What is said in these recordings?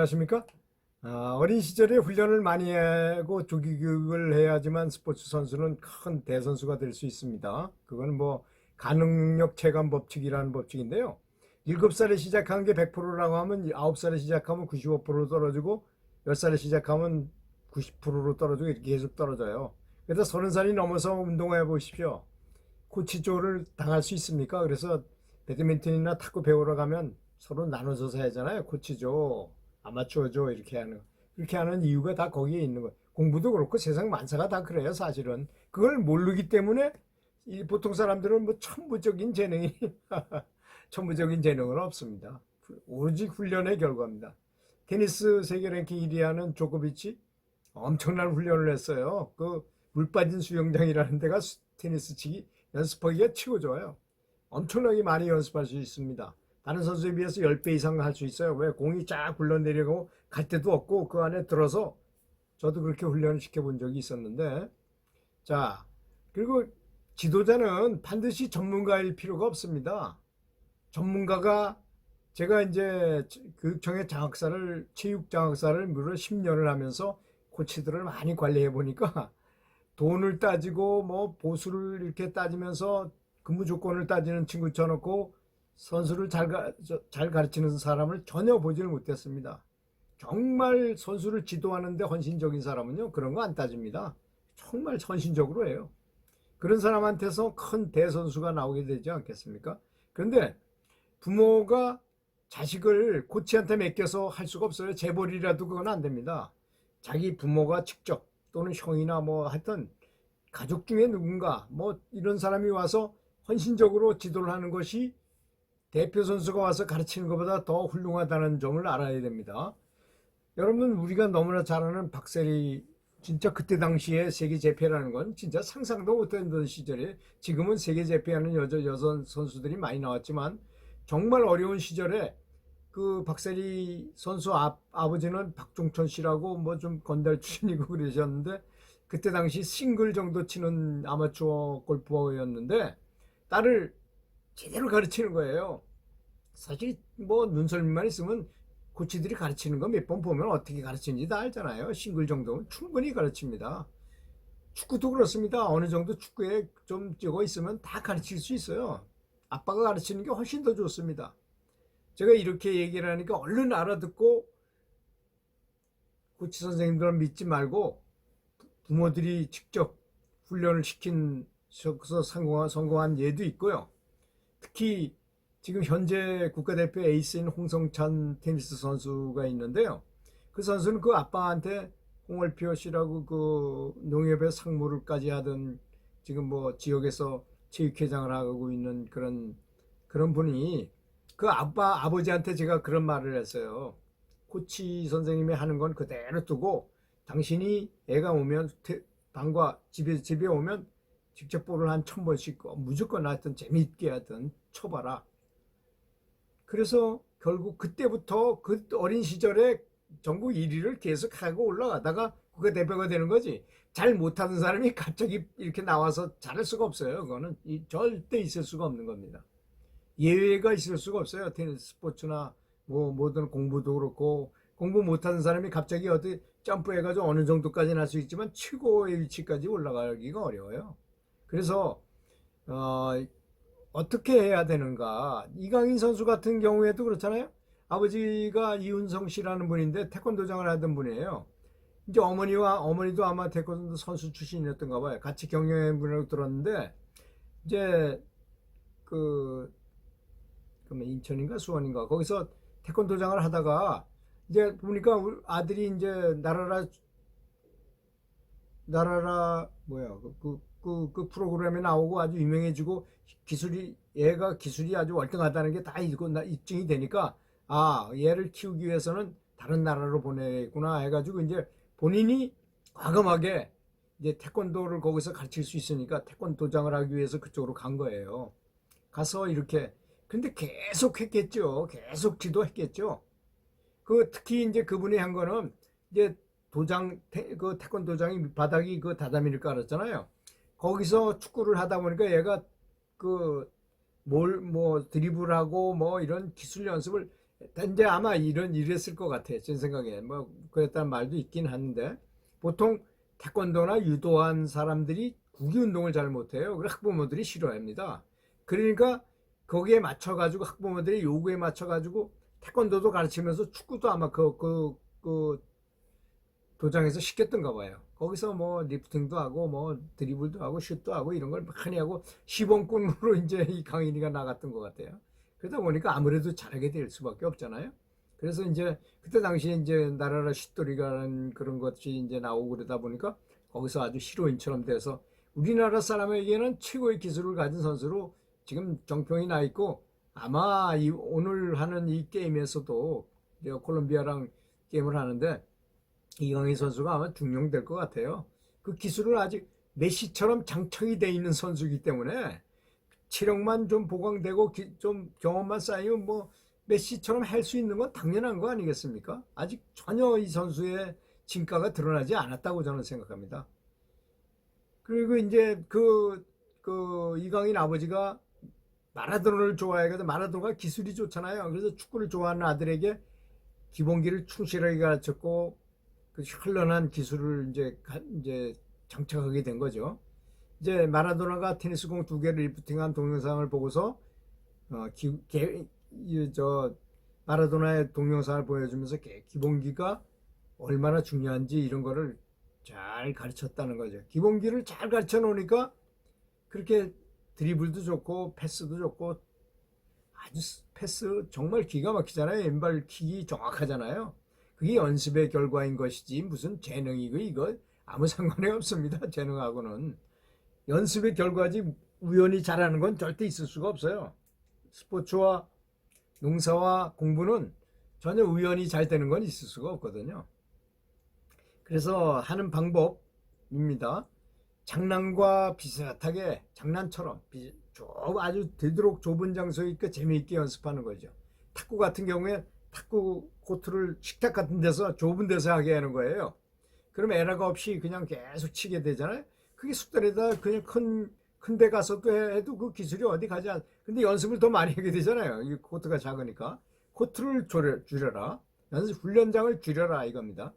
안녕하십니까? 어린 시절에 훈련을 많이 하고 조기 교육을 해야지만 스포츠 선수는 큰 대선수가 될 수 있습니다. 그건 뭐 가능력 체감 법칙이라는 법칙인데요. 7살에 시작한 게 100%라고 하면 9살에 시작하면 95% 떨어지고 10살에 시작하면 90%로 떨어지고 이렇게 계속 떨어져요. 그래서 30살이 넘어서 운동해 보십시오. 코치조를 당할 수 있습니까? 그래서 배드민턴이나 탁구 배우러 가면 서로 나눠져서 하잖아요. 코치조, 아마추어조 이렇게 하는 이유가 다 거기에 있는 거예요. 공부도 그렇고 세상 만사가 다 그래요, 사실은. 그걸 모르기 때문에 이 보통 사람들은 뭐 천부적인 재능이 천부적인 재능은 없습니다. 오로지 훈련의 결과입니다. 테니스 세계 랭킹 1위 하는 조코비치 엄청난 훈련을 했어요. 그 물 빠진 수영장이라는 데가 테니스 치기 연습하기가 치고 좋아요. 엄청나게 많이 연습할 수 있습니다. 다른 선수에 비해서 10배 이상 할 수 있어요. 왜? 공이 쫙 굴러내려고 갈 데도 없고 그 안에 들어서 저도 그렇게 훈련을 시켜본 적이 있었는데, 자, 그리고 지도자는 반드시 전문가일 필요가 없습니다. 전문가가 제가 이제 교육청의 체육 장학사를 무려 10년을 하면서 코치들을 많이 관리해 보니까 돈을 따지고 뭐 보수를 이렇게 따지면서 근무 조건을 따지는 친구 쳐놓고 선수를 잘 가르치는 사람을 전혀 보지를 못했습니다. 정말 선수를 지도하는데 헌신적인 사람은요, 그런 거 안 따집니다. 정말 헌신적으로 해요. 그런 사람한테서 큰 대선수가 나오게 되지 않겠습니까? 그런데 부모가 자식을 코치한테 맡겨서 할 수가 없어요. 재벌이라도 그건 안 됩니다. 자기 부모가 직접 또는 형이나 뭐 하여튼 가족 중에 누군가 뭐 이런 사람이 와서 헌신적으로 지도를 하는 것이 대표 선수가 와서 가르치는 것보다 더 훌륭하다는 점을 알아야 됩니다. 여러분, 우리가 너무나 잘 아는 박세리, 진짜 그때 당시에 세계 제패라는 건 진짜 상상도 못했던 시절에, 지금은 세계 제패하는 여성 선수들이 많이 나왔지만 정말 어려운 시절에 그 박세리 선수 아버지는 박종천 씨라고 뭐 좀 건달 출신이고 그러셨는데, 그때 당시 싱글 정도 치는 아마추어 골퍼였는데 딸을 제대로 가르치는 거예요. 사실 뭐 눈썰미만 있으면 코치들이 가르치는 거 몇 번 보면 어떻게 가르치는지 다 알잖아요. 싱글 정도면 충분히 가르칩니다. 축구도 그렇습니다. 어느 정도 축구에 좀 찍어 있으면 다 가르칠 수 있어요. 아빠가 가르치는 게 훨씬 더 좋습니다. 제가 이렇게 얘기를 하니까 얼른 알아듣고 코치 선생님들은 믿지 말고 부모들이 직접 훈련을 시켜서 성공한 예도 있고요. 특히 지금 현재 국가대표 에이스인 홍성찬 테니스 선수가 있는데요. 그 선수는 그 아빠한테 홍월표 씨라고 그 농협의 상무를까지 하던, 지금 뭐 지역에서 체육회장을 하고 있는 그런 분이, 그 아버지한테 제가 그런 말을 했어요. 코치 선생님이 하는 건 그대로 두고 당신이 애가 오면 방과 집에 오면 직접 볼을 한 1000번씩 무조건 하여튼 재미있게 하여튼 쳐봐라. 그래서 결국 그때부터 그 어린 시절에 전국 1위를 계속 하고 올라가다가 국가대표가 되는 거지. 잘 못하는 사람이 갑자기 이렇게 나와서 잘할 수가 없어요. 그거는 절대 있을 수가 없는 겁니다. 예외가 있을 수가 없어요. 테니스 스포츠나 뭐 모든 공부도 그렇고, 공부 못하는 사람이 갑자기 어디 점프해가지고 어느 정도까지는 할 수 있지만 최고의 위치까지 올라가기가 어려워요. 그래서 어떻게 해야 되는가. 이강인 선수 같은 경우에도 그렇잖아요. 아버지가 이윤성 씨라는 분인데 태권도장을 하던 분이에요. 이제 어머니도 아마 태권도 선수 출신이었던가 봐요. 같이 경영해 분이라고 들었는데, 이제 그러면 인천인가 수원인가 거기서 태권도장을 하다가 이제 보니까 아들이 이제 나라라 그 프로그램에 나오고 아주 유명해지고 얘가 기술이 아주 월등하다는 게 다 입증이 되니까, 얘를 키우기 위해서는 다른 나라로 보내구나 해가지고 이제 본인이 과감하게 이제 태권도를 거기서 가르칠 수 있으니까 태권도장을 하기 위해서 그쪽으로 간 거예요. 가서 이렇게, 근데 계속 했겠죠. 계속 지도했겠죠. 특히 이제 그분이 한 거는 이제 그 태권도장이 바닥이 그 다다미를 깔았잖아요. 거기서 축구를 하다 보니까 얘가 드리블하고 뭐 이런 기술 연습을 이제 아마 이랬을 것 같아. 제 생각에. 뭐, 그랬다는 말도 있긴 하는데, 보통 태권도나 유도한 사람들이 구기 운동을 잘 못해요. 그래서 학부모들이 싫어합니다. 그러니까 거기에 맞춰가지고 학부모들이 요구에 맞춰가지고 태권도도 가르치면서 축구도 아마 그 도장에서 시켰던가 봐요. 거기서 뭐 리프팅도 하고 뭐 드리블도 하고 슛도 하고 이런 걸 많이 하고 시범꾼으로 이제 이 강인이가 나갔던 것 같아요. 그러다 보니까 아무래도 잘하게 될 수밖에 없잖아요. 그래서 이제 그때 당시에 이제 나라라 슛돌이라는 그런 것이 이제 나오고 그러다 보니까 거기서 아주 히로인처럼 돼서 우리나라 사람에게는 최고의 기술을 가진 선수로 지금 정평이 나 있고 아마 오늘 하는 이 게임에서도 콜롬비아랑 게임을 하는데 이강인 선수가 아마 중용될 것 같아요. 그 기술은 아직 메시처럼 장착이 돼 있는 선수이기 때문에 체력만 좀 보강되고 좀 경험만 쌓이면 뭐 메시처럼 할 수 있는 건 당연한 거 아니겠습니까? 아직 전혀 이 선수의 진가가 드러나지 않았다고 저는 생각합니다. 그리고 이제 이강인 아버지가 마라도나를 좋아해가지고 마라도나가 기술이 좋잖아요. 그래서 축구를 좋아하는 아들에게 기본기를 충실하게 가르쳤고 그 현란한 기술을 이제 장착하게 된 거죠. 이제 마라도나가 테니스공 2개를 리프팅한 동영상을 보고서 마라도나의 동영상을 보여주면서 기본기가 얼마나 중요한지 이런 거를 잘 가르쳤다는 거죠. 기본기를 잘 가르쳐 놓으니까 그렇게 드리블도 좋고 패스도 좋고 아주 패스 정말 기가 막히잖아요. 왼발 킥이 정확하잖아요. 그게 연습의 결과인 것이지 무슨 재능이고 이거 아무 상관이 없습니다. 재능하고는 연습의 결과지 우연히 잘하는 건 절대 있을 수가 없어요. 스포츠와 농사와 공부는 전혀 우연히 잘 되는 건 있을 수가 없거든요. 그래서 하는 방법입니다. 장난과 비슷하게 장난처럼 아주 되도록 좁은 장소에 있게 재미있게 연습하는 거죠. 탁구 같은 경우에 탁구 코트를 식탁 같은 데서 좁은 데서 하게 하는 거예요. 그럼 에러가 없이 그냥 계속 치게 되잖아요. 그게 숙달에다 그냥 큰 데 가서 또 해도 그 기술이 어디 가지 않. 근데 연습을 더 많이 하게 되잖아요. 이 코트가 작으니까. 코트를 줄여라. 연습 훈련장을 줄여라 이겁니다.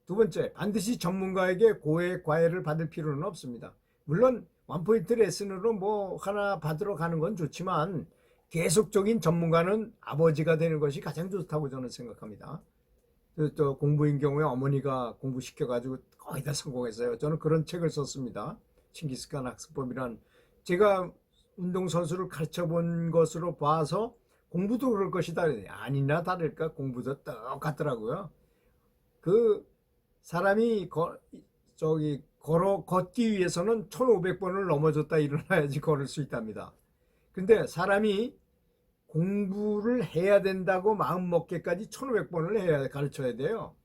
두 번째, 반드시 전문가에게 고액 과외를 받을 필요는 없습니다. 물론 원포인트 레슨으로 뭐 하나 받으러 가는 건 좋지만 계속적인 전문가는 아버지가 되는 것이 가장 좋다고 저는 생각합니다. 또 공부인 경우에 어머니가 공부시켜가지고 거의 다 성공했어요. 저는 그런 책을 썼습니다. 칭기스칸 학습법이란. 제가 운동선수를 가르쳐 본 것으로 봐서 공부도 그럴 것이다. 아니나 다를까 공부도 똑같더라고요. 그 사람이 걷기 위해서는 1500번을 넘어졌다 일어나야지 걸을 수 있답니다. 근데 사람이 공부를 해야 된다고 마음 먹기까지 1500번을 가르쳐야 돼요.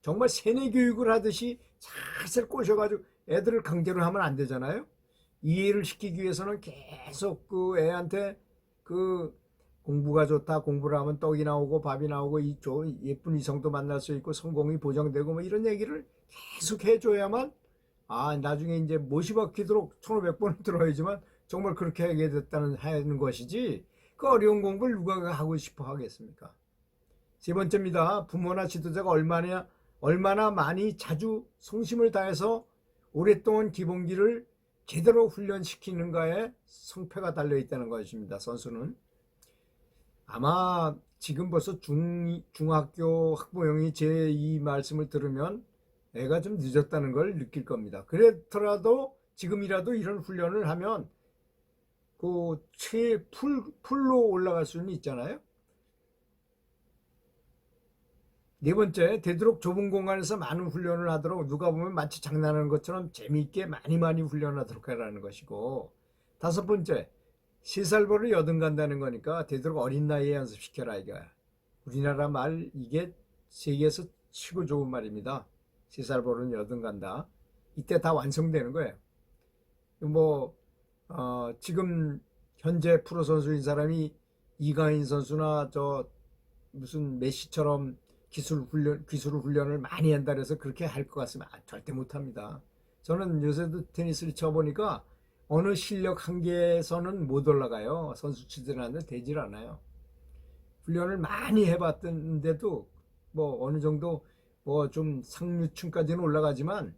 정말 세뇌 교육을 하듯이 살살 꼬셔가지고 애들을 강제로 하면 안 되잖아요. 이해를 시키기 위해서는 계속 그 애한테 그 공부가 좋다, 공부를 하면 떡이 나오고 밥이 나오고 예쁜 이성도 만날 수 있고 성공이 보장되고 뭐 이런 얘기를 계속 해줘야만 나중에 이제 못이 박히도록 1500번을 들어야지만 정말 그렇게 하게 됐다는 하는 것이지 그 어려운 공부를 누가 하고 싶어 하겠습니까? 세 번째입니다. 부모나 지도자가 얼마나 많이 자주 성심을 다해서 오랫동안 기본기를 제대로 훈련시키는가에 성패가 달려있다는 것입니다. 선수는. 아마 지금 벌써 중학교 학부형이 제 이 말씀을 들으면 애가 좀 늦었다는 걸 느낄 겁니다. 그렇더라도 지금이라도 이런 훈련을 하면 그 풀로 올라갈 수는 있잖아요. 네 번째, 되도록 좁은 공간에서 많은 훈련을 하도록 누가 보면 마치 장난하는 것처럼 재미있게 많이 훈련하도록 하라는 것이고, 다섯 번째, 3살 버릇 여든 간다는 거니까 되도록 어린 나이에 연습시켜라 이거야. 우리나라 말 이게 세계에서 최고 좋은 말입니다. 3살 버릇 여든 간다. 이때 다 완성되는 거예요. 지금 현재 프로 선수인 사람이 이강인 선수나 무슨 메시처럼 기술 훈련을 많이 한다 그래서 그렇게 할 것 같으면 절대 못합니다. 저는 요새도 테니스를 쳐보니까 어느 실력 한계에서는 못 올라가요. 선수 치들한테 되질 않아요. 훈련을 많이 해봤던데도 뭐 어느 정도 뭐 좀 상류층까지는 올라가지만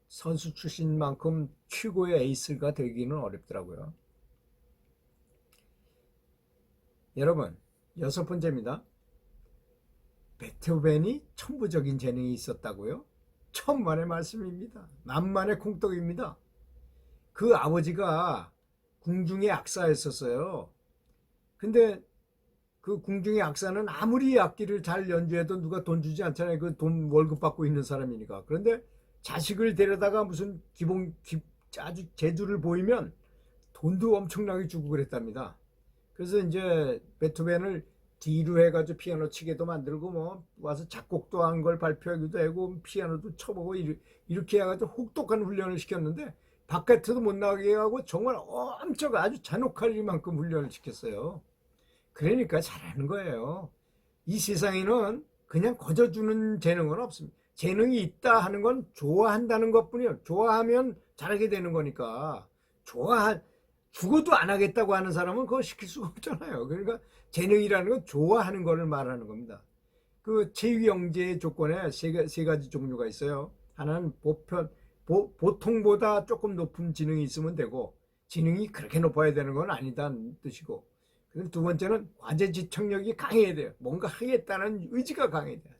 선수 출신만큼 최고의 에이스가 되기는 어렵더라고요. 여러분, 여섯 번째입니다. 베토벤이 천부적인 재능이 있었다고요? 천만의 말씀입니다. 만만의 콩떡입니다. 그 아버지가 궁중의 악사였었어요. 근데 그 궁중의 악사는 아무리 악기를 잘 연주해도 누가 돈 주지 않잖아요. 그 돈 월급 받고 있는 사람이니까. 그런데 자식을 데려다가 무슨 아주 재주를 보이면 돈도 엄청나게 주고 그랬답니다. 그래서 이제 베토벤을 뒤로 해가지고 피아노 치게도 만들고 뭐 와서 작곡도 한 걸 발표하기도 하고 피아노도 쳐보고 이렇게 해가지고 혹독한 훈련을 시켰는데 바깥에도 못 나가게 하고 정말 엄청 아주 잔혹할 만큼 훈련을 시켰어요. 그러니까 잘하는 거예요. 이 세상에는 그냥 거저주는 재능은 없습니다. 재능이 있다 하는 건 좋아한다는 것뿐이에요. 좋아하면 잘하게 되는 거니까. 죽어도 안 하겠다고 하는 사람은 그거 시킬 수가 없잖아요. 그러니까 재능이라는 건 좋아하는 거를 말하는 겁니다. 그 체위영재의 조건에 세 가지 종류가 있어요. 하나는 보통보다 조금 높은 지능이 있으면 되고, 지능이 그렇게 높아야 되는 건 아니다는 뜻이고, 두 번째는 과제지청력이 강해야 돼요. 뭔가 하겠다는 의지가 강해야 돼요.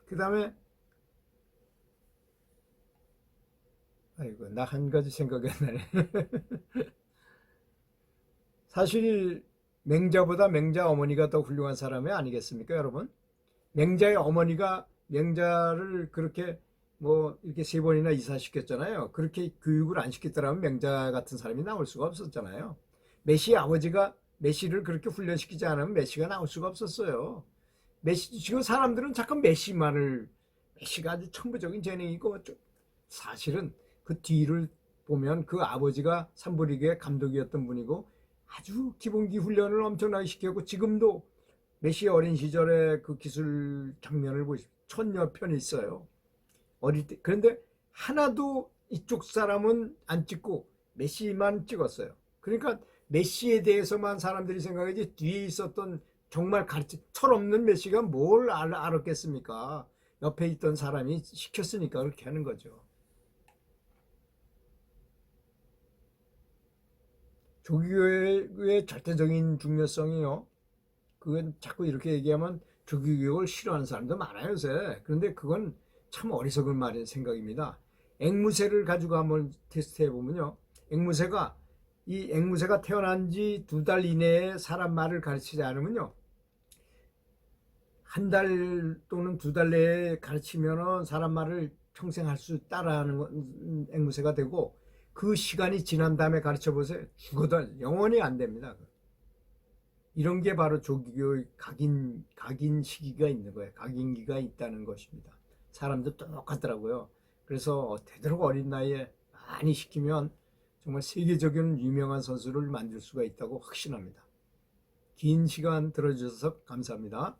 그 다음에 아이고 나 한 가지 생각이 안 나네. 사실 맹자보다 맹자 어머니가 더 훌륭한 사람이 아니겠습니까, 여러분? 맹자의 어머니가 맹자를 그렇게 뭐 이렇게 세 번이나 이사시켰잖아요. 그렇게 교육을 안 시켰더라면 맹자 같은 사람이 나올 수가 없었잖아요. 메시 아버지가 메시를 그렇게 훈련시키지 않으면 메시가 나올 수가 없었어요. 메시 지금 사람들은 자꾸 메시가 아주 천부적인 재능이고 사실은 그 뒤를 보면 그 아버지가 삼부리그의 감독이었던 분이고 아주 기본기 훈련을 엄청나게 시켰고 지금도 메시 어린 시절의 그 기술 장면을 보시면 천여 편 있어요. 어릴 때. 그런데 하나도 이쪽 사람은 안 찍고 메시만 찍었어요. 그러니까 메시에 대해서만 사람들이 생각하지 뒤에 있었던 정말 철없는 메시가 뭘 알았겠습니까? 옆에 있던 사람이 시켰으니까 그렇게 하는 거죠. 조기교육의 절대적인 중요성이요. 그건 자꾸 이렇게 얘기하면 조기교육을 싫어하는 사람도 많아요, 요새. 그런데 그건 참 어리석은 말인 생각입니다. 앵무새를 가지고 한번 테스트해 보면요. 이 앵무새가 태어난 지 2달 이내에 사람 말을 가르치지 않으면요. 한 달 또는 2달 내에 가르치면은 사람 말을 평생 따라하는 앵무새가 되고 그 시간이 지난 다음에 가르쳐 보세요. 죽어도 영원히 안 됩니다. 이런 게 바로 조기교육 각인 시기가 있는 거예요. 각인기가 있다는 것입니다. 사람도 똑같더라고요. 그래서 되도록 어린 나이에 많이 시키면 정말 세계적인 유명한 선수를 만들 수가 있다고 확신합니다. 긴 시간 들어주셔서 감사합니다.